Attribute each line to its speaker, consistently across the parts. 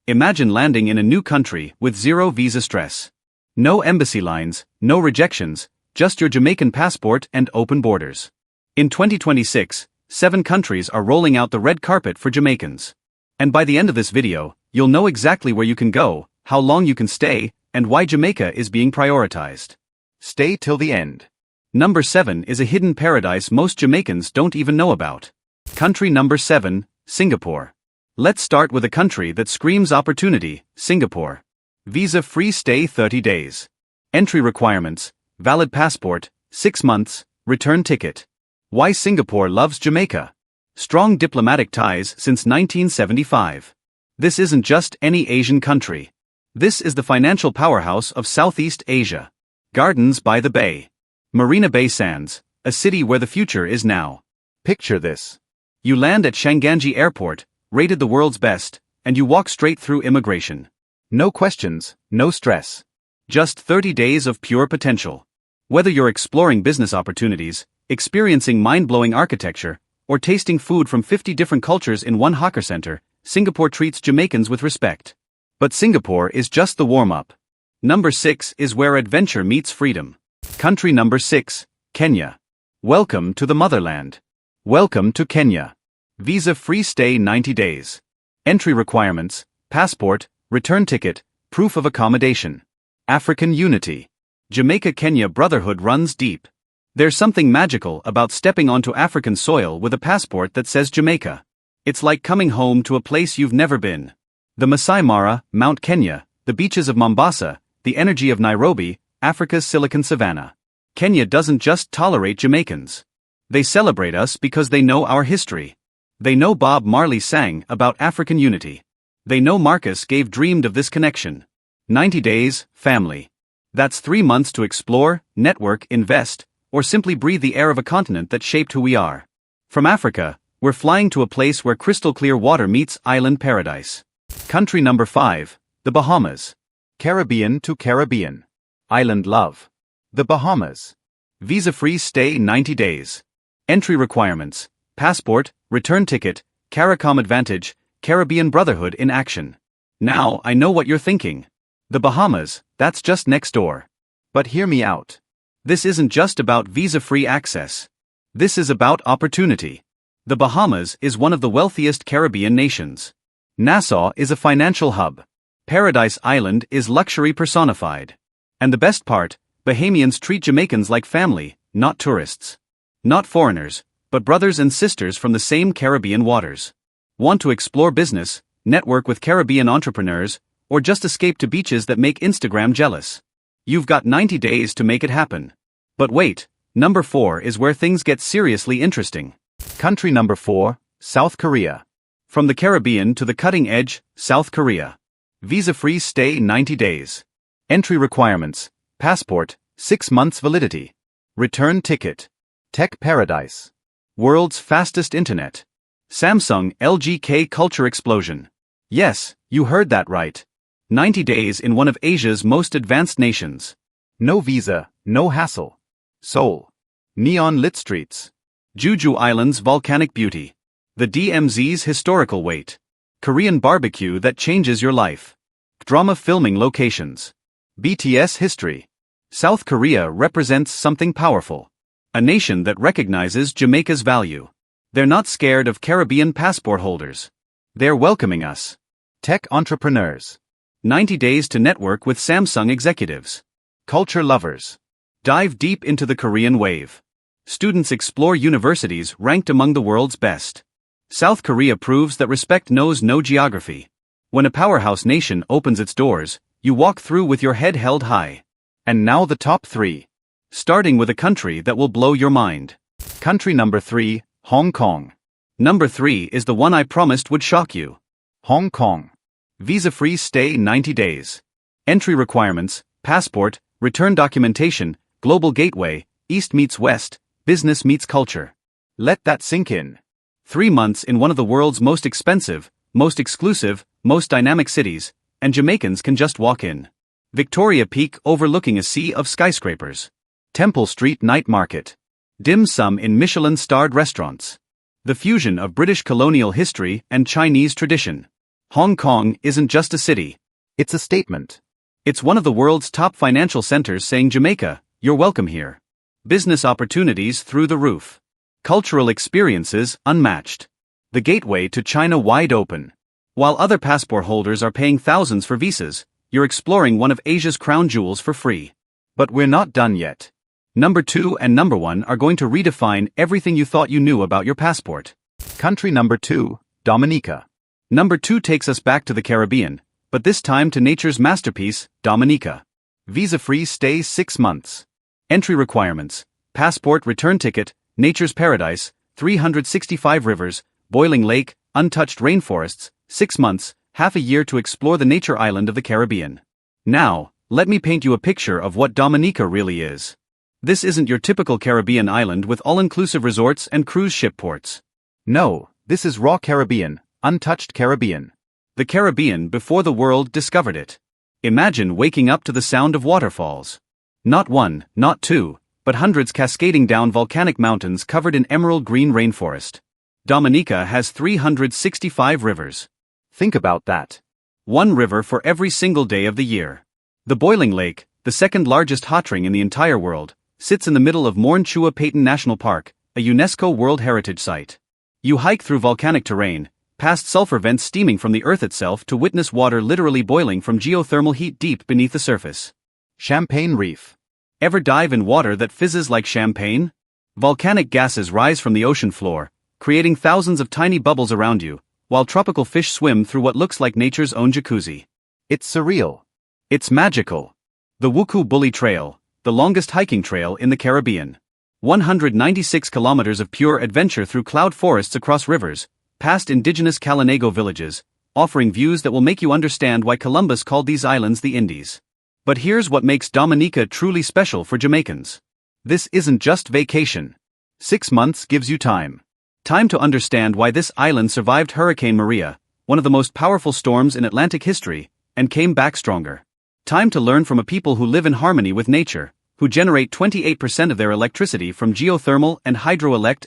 Speaker 1: Imagine landing in a new country with zero visa stress. No embassy lines, no rejections, just your Jamaican passport and open borders. In 2026, 7 countries are rolling out the red carpet for Jamaicans. And by the end of this video, you'll know exactly where you can go, how long you can stay, and why Jamaica is being prioritized. Stay till the end. Number 7 is a hidden paradise most Jamaicans don't even know about. Country number 7, Singapore. Let's start with a country that screams opportunity, Singapore. Visa-free stay 30 days. Entry requirements, valid passport, 6 months, return ticket. Why Singapore loves Jamaica? Strong diplomatic ties since 1975. This isn't just any Asian country. This is the financial powerhouse of Southeast Asia. Gardens by the Bay. Marina Bay Sands, a city where the future is now. Picture this. You land at Changanji Airport, rated the world's best, and you walk straight through immigration. No questions, no stress. Just 30 days of pure potential. Whether you're exploring business opportunities, experiencing mind-blowing architecture, or tasting food from 50 different cultures in one hawker center, Singapore treats Jamaicans with respect. But Singapore is just the warm-up. Number 6 is where adventure meets freedom. Country number 6, Kenya. Welcome to the motherland. Welcome to Kenya. Visa-free stay 90 days. Entry requirements, passport, return ticket, proof of accommodation. African unity. Jamaica-Kenya brotherhood runs deep. There's something magical about stepping onto African soil with a passport that says Jamaica. It's like coming home to a place you've never been. The Masai Mara, Mount Kenya, the beaches of Mombasa, the energy of Nairobi, Africa's Silicon Savannah. Kenya doesn't just tolerate Jamaicans. They celebrate us because they know our history. They know Bob Marley sang about African unity. They know Marcus Garvey dreamed of this connection. 90 days, family. That's 3 months to explore, network, invest, or simply breathe the air of a continent that shaped who we are. From Africa, we're flying to a place where crystal clear water meets island paradise. Country number 5, the Bahamas. Caribbean to Caribbean. Island love. The Bahamas. Visa-free stay 90 days. Entry requirements, passport, return ticket, CARICOM advantage, Caribbean brotherhood in action. Now I know what you're thinking. The Bahamas, that's just next door. But hear me out. This isn't just about visa-free access. This is about opportunity. The Bahamas is one of the wealthiest Caribbean nations. Nassau is a financial hub. Paradise Island is luxury personified. And the best part, Bahamians treat Jamaicans like family, not tourists. Not foreigners, but brothers and sisters from the same Caribbean waters. Want to explore business, network with Caribbean entrepreneurs, or just escape to beaches that make Instagram jealous? You've got 90 days to make it happen. But wait, number 4 is where things get seriously interesting. Country number 4, South Korea. From the Caribbean to the cutting edge, South Korea. Visa-free stay 90 days. Entry requirements, passport, 6 months validity. Return ticket. Tech paradise. World's fastest internet. Samsung LGK culture explosion. Yes, you heard that right. 90 days in one of Asia's most advanced nations. No visa, no hassle. Seoul. Neon-lit streets. Jeju Island's volcanic beauty. The DMZ's historical weight. Korean barbecue that changes your life. Drama filming locations. BTS history. South Korea represents something powerful. A nation that recognizes Jamaica's value. They're not scared of Caribbean passport holders. They're welcoming us. Tech entrepreneurs. 90 days to network with Samsung executives. Culture lovers. Dive deep into the Korean wave. Students explore universities ranked among the world's best. South Korea proves that respect knows no geography. When a powerhouse nation opens its doors, you walk through with your head held high. And now the top 3. Starting with a country that will blow your mind. Country number 3, Hong Kong. Number 3 is the one I promised would shock you. Hong Kong. Visa-free stay 90 days. Entry requirements, passport, return documentation, global gateway, East meets West, business meets culture. Let that sink in. 3 months in one of the world's most expensive, most exclusive, most dynamic cities, and Jamaicans can just walk in. Victoria Peak overlooking a sea of skyscrapers. Temple Street Night Market. Dim sum in Michelin-starred restaurants. The fusion of British colonial history and Chinese tradition. Hong Kong isn't just a city. It's a statement. It's one of the world's top financial centers saying, Jamaica, you're welcome here. Business opportunities through the roof. Cultural experiences unmatched. The gateway to China wide open. While other passport holders are paying thousands for visas, you're exploring one of Asia's crown jewels for free. But we're not done yet. Number 2 and number 1 are going to redefine everything you thought you knew about your passport. Country number 2, Dominica. Number 2 takes us back to the Caribbean, but this time to nature's masterpiece, Dominica. Visa-free stay 6 months. Entry requirements: passport, return ticket, nature's paradise, 365 rivers, boiling lake, untouched rainforests, 6 months, half a year to explore the nature island of the Caribbean. Now, let me paint you a picture of what Dominica really is. This isn't your typical Caribbean island with all-inclusive resorts and cruise ship ports. No, this is raw Caribbean, untouched Caribbean. The Caribbean before the world discovered it. Imagine waking up to the sound of waterfalls. Not one, not two, but hundreds cascading down volcanic mountains covered in emerald green rainforest. Dominica has 365 rivers. Think about that. One river for every single day of the year. The Boiling Lake, the second largest hot ring in the entire world, sits in the middle of Morne Chua Paton National Park, a UNESCO World Heritage Site. You hike through volcanic terrain, past sulfur vents steaming from the earth itself to witness water literally boiling from geothermal heat deep beneath the surface. Champagne Reef. Ever dive in water that fizzes like champagne? Volcanic gases rise from the ocean floor, creating thousands of tiny bubbles around you, while tropical fish swim through what looks like nature's own jacuzzi. It's surreal. It's magical. The Wuku Bully Trail, the longest hiking trail in the Caribbean. 196 kilometers of pure adventure through cloud forests across rivers, past indigenous Kalinago villages, offering views that will make you understand why Columbus called these islands the Indies. But here's what makes Dominica truly special for Jamaicans. This isn't just vacation. 6 months gives you time. Time to understand why this island survived Hurricane Maria, one of the most powerful storms in Atlantic history, and came back stronger. Time to learn from a people who live in harmony with nature, who generate 28% of their electricity from geothermal and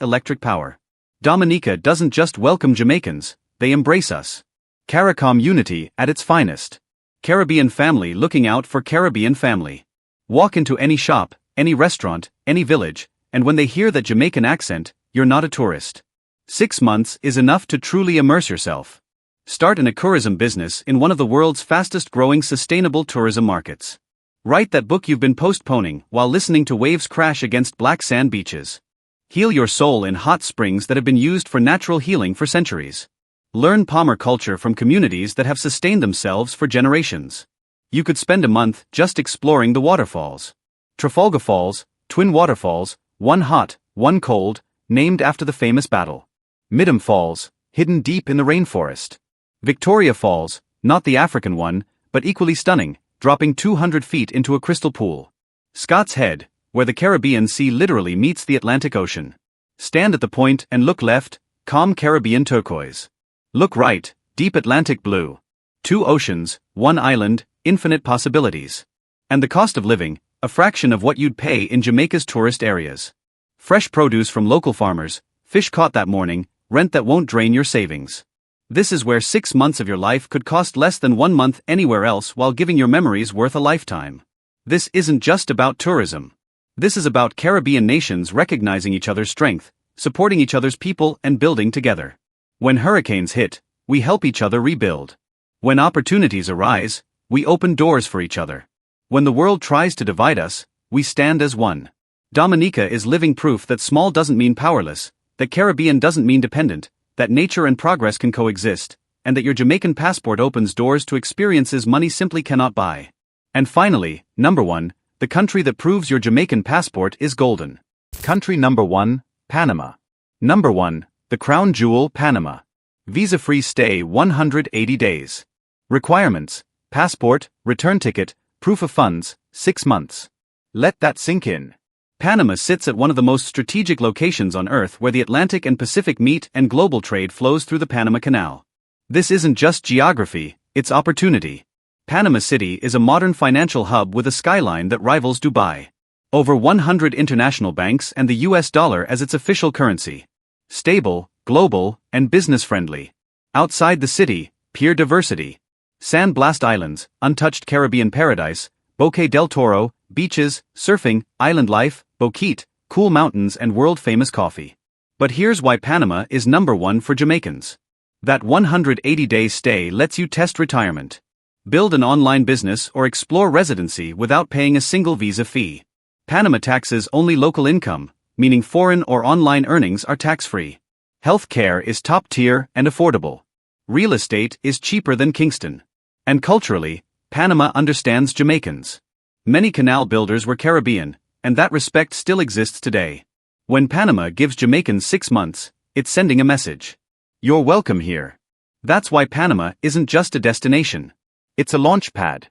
Speaker 1: electric power. Dominica doesn't just welcome Jamaicans, they embrace us. CARICOM unity at its finest. Caribbean family looking out for Caribbean family. Walk into any shop, any restaurant, any village, and when they hear that Jamaican accent, you're not a tourist. 6 months is enough to truly immerse yourself. Start in a tourism business in one of the world's fastest growing sustainable tourism markets. Write that book you've been postponing while listening to waves crash against black sand beaches. Heal your soul in hot springs that have been used for natural healing for centuries. Learn Palmer culture from communities that have sustained themselves for generations. You could spend a month just exploring the waterfalls. Trafalgar Falls, twin waterfalls, one hot, one cold, named after the famous battle. Midham Falls, hidden deep in the rainforest. Victoria Falls, not the African one, but equally stunning, dropping 200 feet into a crystal pool. Scott's Head, where the Caribbean Sea literally meets the Atlantic Ocean. Stand at the point and look left, calm Caribbean turquoise. Look right, deep Atlantic blue. 2 oceans, 1 island, infinite possibilities. And the cost of living, a fraction of what you'd pay in Jamaica's tourist areas. Fresh produce from local farmers, fish caught that morning, rent that won't drain your savings. This is where 6 months of your life could cost less than 1 month anywhere else while giving your memories worth a lifetime. This isn't just about tourism. This is about Caribbean nations recognizing each other's strength, supporting each other's people and building together. When hurricanes hit, we help each other rebuild. When opportunities arise, we open doors for each other. When the world tries to divide us, we stand as one. Dominica is living proof that small doesn't mean powerless, that Caribbean doesn't mean dependent, that nature and progress can coexist, and that your Jamaican passport opens doors to experiences money simply cannot buy. And finally, number 1, the country that proves your Jamaican passport is golden. Country number 1, Panama. Number 1, the crown jewel, Panama. Visa-free stay 180 days. Requirements: passport, return ticket, proof of funds, 6 months. Let that sink in. Panama sits at one of the most strategic locations on Earth where the Atlantic and Pacific meet and global trade flows through the Panama Canal. This isn't just geography, it's opportunity. Panama City is a modern financial hub with a skyline that rivals Dubai. Over 100 international banks and the US dollar as its official currency. Stable, global, and business-friendly. Outside the city, pure diversity. Sand Blast Islands, untouched Caribbean paradise, Bocas del Toro, beaches, surfing, island life, Boquete, cool mountains and world-famous coffee. But here's why Panama is number one for Jamaicans. That 180-day stay lets you test retirement, build an online business or explore residency without paying a single visa fee. Panama taxes only local income, meaning foreign or online earnings are tax-free. Health care is top-tier and affordable. Real estate is cheaper than Kingston. And culturally, Panama understands Jamaicans. Many canal builders were Caribbean, and that respect still exists today. When Panama gives Jamaicans 6 months, it's sending a message. You're welcome here. That's why Panama isn't just a destination. It's a launch pad.